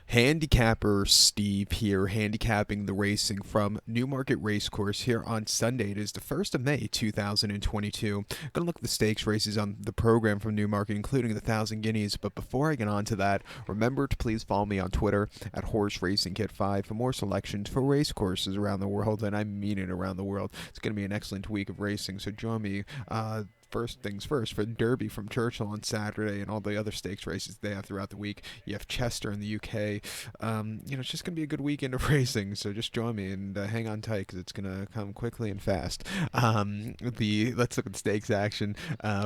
Handicapper Steve here, handicapping the racing from Newmarket Racecourse here on Sunday. It is the 1st of May, 2022. Gonna look at the stakes races on the program from Newmarket, including the 1,000 Guineas. But before I get on to that, remember to please follow me on Twitter at Horse Racing Kit 5 for more selections for race courses around the world, and I mean it, around the world. It's gonna be an excellent week of racing, so join me. First things first, for Derby from Churchill on Saturday and all the other stakes races they have throughout the week. You have Chester in the UK. It's just going to be a good weekend of racing, so just join me and hang on tight because it's going to come quickly and fast. Let's look at the stakes action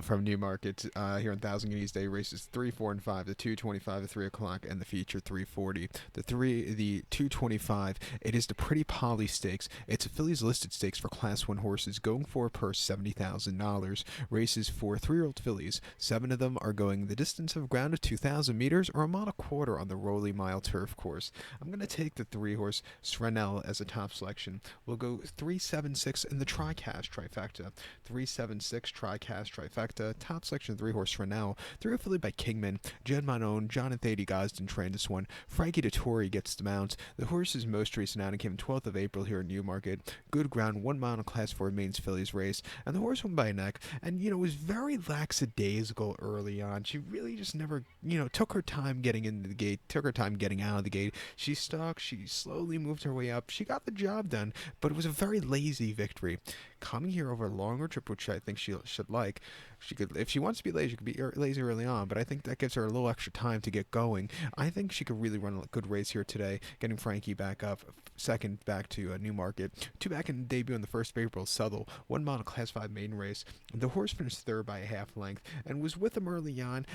from Newmarket here on 1,000 Guineas Day. Races 3, 4, and 5, the 225, the 3 o'clock, and the feature 340. The 225, it is the Pretty Polly Stakes. It's a fillies listed stakes for Class 1 horses going for a purse $70,000. Races for 3-year-old fillies. 7 of them are going the distance of ground of 2,000 meters or a mile and a quarter on the Rolly Mile turf course. I'm going to take the 3-horse Srenel as a top selection. We'll go 376 in the Tricast trifecta. 376 Tricast trifecta. Top selection 3-horse Srenel. 3 filly by Kingman. Jed Monone, John and Thady Gosden trained this one. Frankie Dettori gets the mount. The horse's most recent outing came 12th of April here in Newmarket. Good ground, 1 mile in a Class 4 mains fillies race. And the horse won by a neck. And was very lackadaisical early on. She really just never, took her time getting into the gate, took her time getting out of the gate. She stuck, she slowly moved her way up. She got the job done, but it was a very lazy victory. Coming here over a longer trip, which I think she should like. She could, if she wants to be lazy, she could be lazy early on, but I think that gives her a little extra time to get going. I think she could really run a good race here today, getting Frankie back up, second back to Newmarket, 2 back in debut on the 1st of April, Southall, 1 mile in a Class 5 maiden race. The horse finished 3rd by a half length and was with him early on.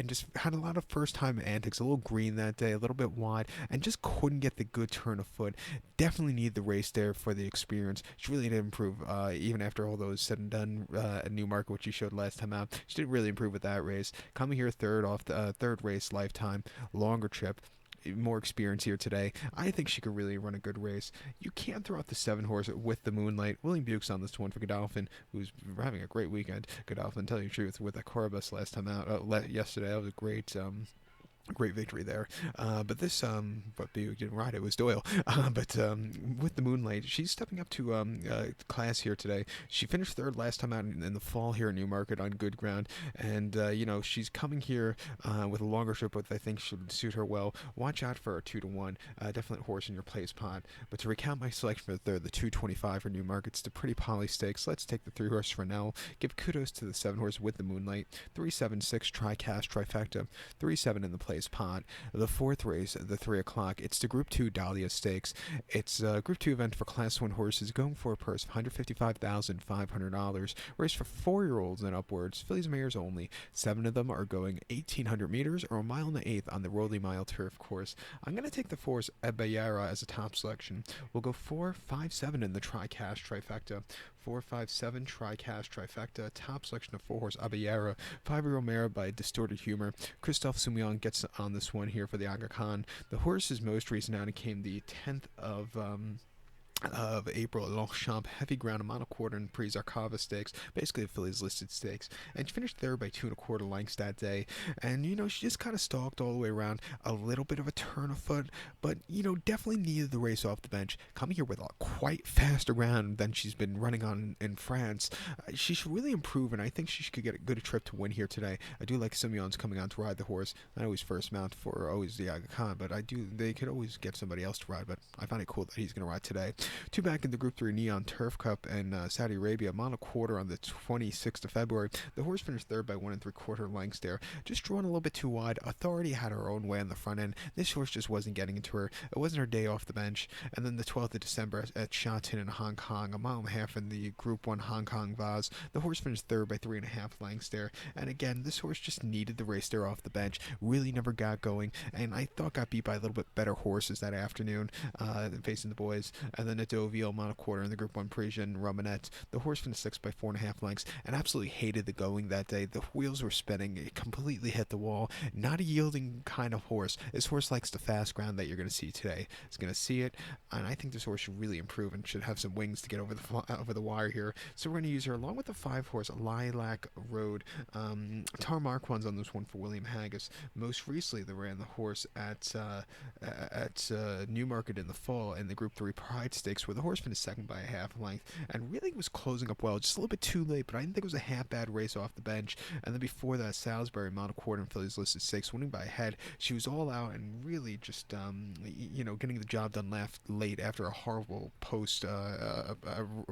Just had a lot of first-time antics, a little green that day, a little bit wide, and just couldn't get the good turn of foot. Definitely need the race there for the experience. She really did improve, even after all those said and done at Newmarket, which she showed last time out. She did really improve with that race. Coming here third off the third race, lifetime, longer trip. More experience here today. I think she could really run a good race. You can't throw out the 7-horse with the Moonlight. William Buick's on this one for Godolphin, who's having a great weekend. Godolphin, tell you the truth, with a Corabus last time out, yesterday. That was a great victory there. But Buick didn't ride it. It was Doyle. With the Moonlight, she's stepping up to class here today. She finished 3rd last time out in the fall here in Newmarket on good ground. And, she's coming here with a longer trip, which I think should suit her well. Watch out for a 2-1. Definite horse in your place pot. But to recount my selection for the 3rd, the 225 for Newmarket, it's the Pretty Polly Stakes. Let's take the 3-horse for now. Give kudos to the 7-horse with the Moonlight. 376 Tricast Trifecta. 3-7 in the place pot. The 4th race, the 3 o'clock, it's the Group 2 Dahlia Stakes. It's a Group 2 event for Class 1 horses going for a purse of $155,500. Race for 4-year-olds and upwards. Fillies and mares only. 7 of them are going 1,800 meters or a mile and an eighth on the Rolly Mile turf course. I'm going to take the 4's Ebayara as a top selection. We'll go 4, 5, 7 in the Tricast Trifecta. 4, 5, 7 Tricast Trifecta. Top selection of 4-horse Abayara. 5-year-old mare by Distorted Humor. Christophe Soumillon gets on this one here for the Aga Khan. The horse's most recent outing came the 10th of April at Longchamp, heavy ground, a mile and a quarter in Prix Arcava Stakes, basically the fillies listed stakes, and she finished 3rd by 2 1/4 lengths that day. And she just kind of stalked all the way around, a little bit of a turn of foot, but definitely needed the race off the bench. Coming here with a quite faster ground than she's been running on in France, she should really improve, and I think she could get a good trip to win here today. I do like Simeon's coming on to ride the horse. Not always first mount for always the Aga Khan, but they could always get somebody else to ride. But I find it cool that he's going to ride today. 2 back in the Group 3 Neon Turf Cup in Saudi Arabia, a mile and a quarter on the 26th of February. The horse finished 3rd by 1 3/4 lengths there. Just drawn a little bit too wide. Authority had her own way on the front end. This horse just wasn't getting into her. It wasn't her day off the bench. And then the 12th of December at Sha Tin in Hong Kong, a mile and a half in the Group 1 Hong Kong Vase. The horse finished 3rd by 3.5 lengths there. And again, this horse just needed the race there off the bench. Really never got going. And I thought got beat by a little bit better horses that afternoon, facing the boys. And Nadovio, Monoquarter in the Group 1 Parisian Romanet. The horse finished 6 by 4.5 lengths and absolutely hated the going that day. The wheels were spinning. It completely hit the wall. Not a yielding kind of horse. This horse likes the fast ground that you're going to see today. It's going to see it, and I think this horse should really improve and should have some wings to get over the wire here. So we're going to use her along with the 5-horse Lilac Road. Tar Marquand's on this one for William Haggis. Most recently, they ran the horse at Newmarket in the fall in the Group 3 Pride Stakes, where the horse finished second by a half length and really was closing up well. Just a little bit too late, but I didn't think it was a half bad race off the bench. And then before that, Salisbury, Monoquarter, and Phillies listed 6, winning by a head. She was all out and really just getting the job done late after a horrible a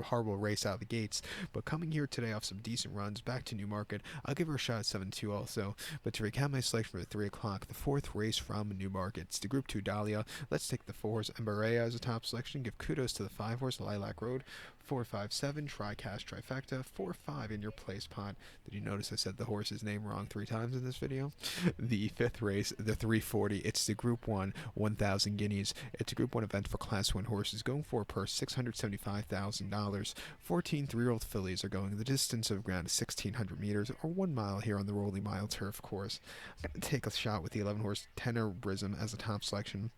horrible race out of the gates. But coming here today off some decent runs, back to Newmarket, I'll give her a shot at 7-2 also. But to recap my selection for 3 o'clock, the 4th race from Newmarket, it's the Group 2 Dahlia. Let's take the 4-horse Emberea as a top selection. Give kudos to the 5-horse Lilac Road. 4-5-7 Tricast Trifecta. 4-5 in your place pot. Did you notice I said the horse's name wrong 3 times in this video? The 5th race, the 340. It's the Group 1 1,000 guineas. It's a Group 1 event for Class 1 horses going for a purse $675,000. 14 3-year-old fillies are going the distance of ground 1,600 meters or 1 mile here on the Rolling Mile turf course. I'm going to take a shot with the 11-horse Tenerism as a top selection.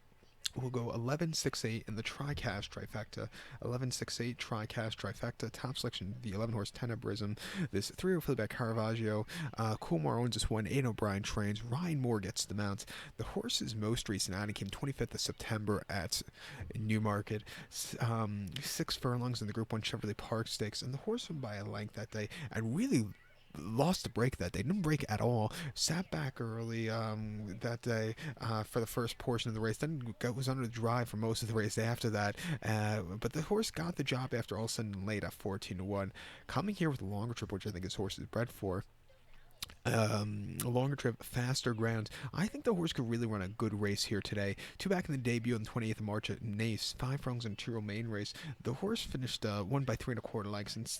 We'll go 11-6-8 in the Tricast Trifecta. 11-6-8 Tricast Trifecta. Top selection, the 11-horse Tenebrism. This 3-year-old filly by Caravaggio. Coolmore owns this one. Aidan O'Brien trains. Ryan Moore gets the mount. The horse's most recent outing came 25th of September at Newmarket. 6 furlongs in the Group 1 Chevrolet Park Stakes. And the horse won by a length that day and really lost the break that day. Didn't break at all. Sat back early that day for the first portion of the race. Then was under the drive for most of the race after that. But the horse got the job after all sudden late at 14-1. Coming here with a longer trip, which I think his horse is bred for. A longer trip, faster ground. I think the horse could really run a good race here today. 2 back in the debut on the 28th of March at Nace. 5 furlongs in a 2-year-old main race. The horse finished 1 by 3 1/4 lengths and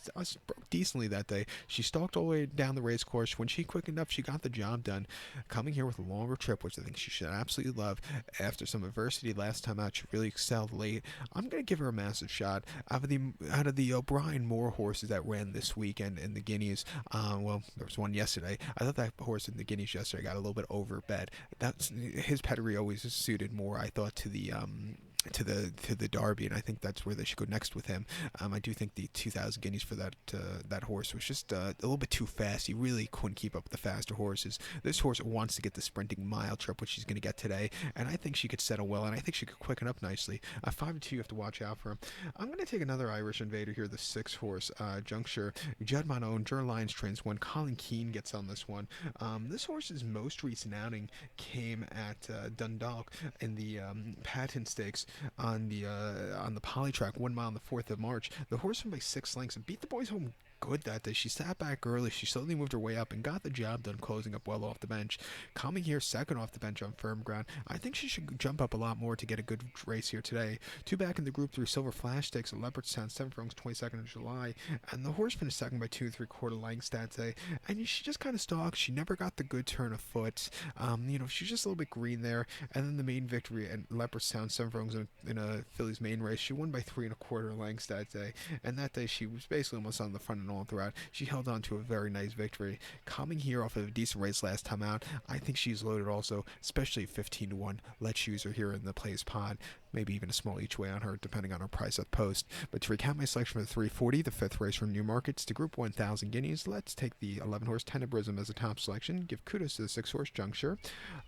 broke decently that day. She stalked all the way down the race course. When she quickened up, she got the job done. Coming here with a longer trip, which I think she should absolutely love. After some adversity last time out, she really excelled late. I'm going to give her a massive shot. Out of the O'Brien Moore horses that ran this weekend in the Guineas, well, there was one yesterday. I thought that horse in the Guineas yesterday got a little bit overbet. That's his pedigree always suited more, I thought, to the Derby, and I think that's where they should go next with him. I do think the 2,000 guineas for that horse was just a little bit too fast. He really couldn't keep up with the faster horses. This horse wants to get the sprinting mile trip, which she's going to get today, and I think she could settle well, and I think she could quicken up nicely. 5-2, you have to watch out for him. I'm going to take another Irish Invader here, the 6-horse Juncture. Judd Monone, Dur Lyons trains one. Colin Keane gets on this one. This horse's most recent outing came at Dundalk in the Patent Stakes on the Polytrack, 1 mile on the 4th of March. The horse won by 6 lengths and beat the boys home good that day. She sat back early. She slowly moved her way up and got the job done, closing up well off the bench. Coming here second off the bench on firm ground. I think she should jump up a lot more to get a good race here today. 2 back in the Group 3 Silver Flash Stakes at Leopardstown, 7 furlongs, 22nd of July. And the horse finished second by 2 3/4 lengths that day. And she just kind of stalked. She never got the good turn of foot. She's just a little bit green there. And then the main victory at Leopardstown, 7 furlongs in a Phillies main race. She won by 3 1/4 lengths that day. And that day she was basically almost on the front and all throughout. She held on to a very nice victory. Coming here off of a decent race last time out, I think she's loaded also, especially 15-1. Let's use her here in the plays pod. Maybe even a small each way on her, depending on her price at post. But to recap my selection for the 340, the 5th race from Newmarket, to Group 1,000 guineas, let's take the 11-horse Tenebrism as a top selection. Give kudos to the 6-horse Juncture.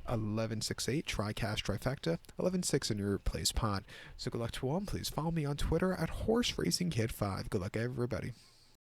11-6-8 Tricast Trifecta. 11-6 in your place pod. So good luck to all. Please follow me on Twitter at HorseRacingKid5. Good luck, everybody.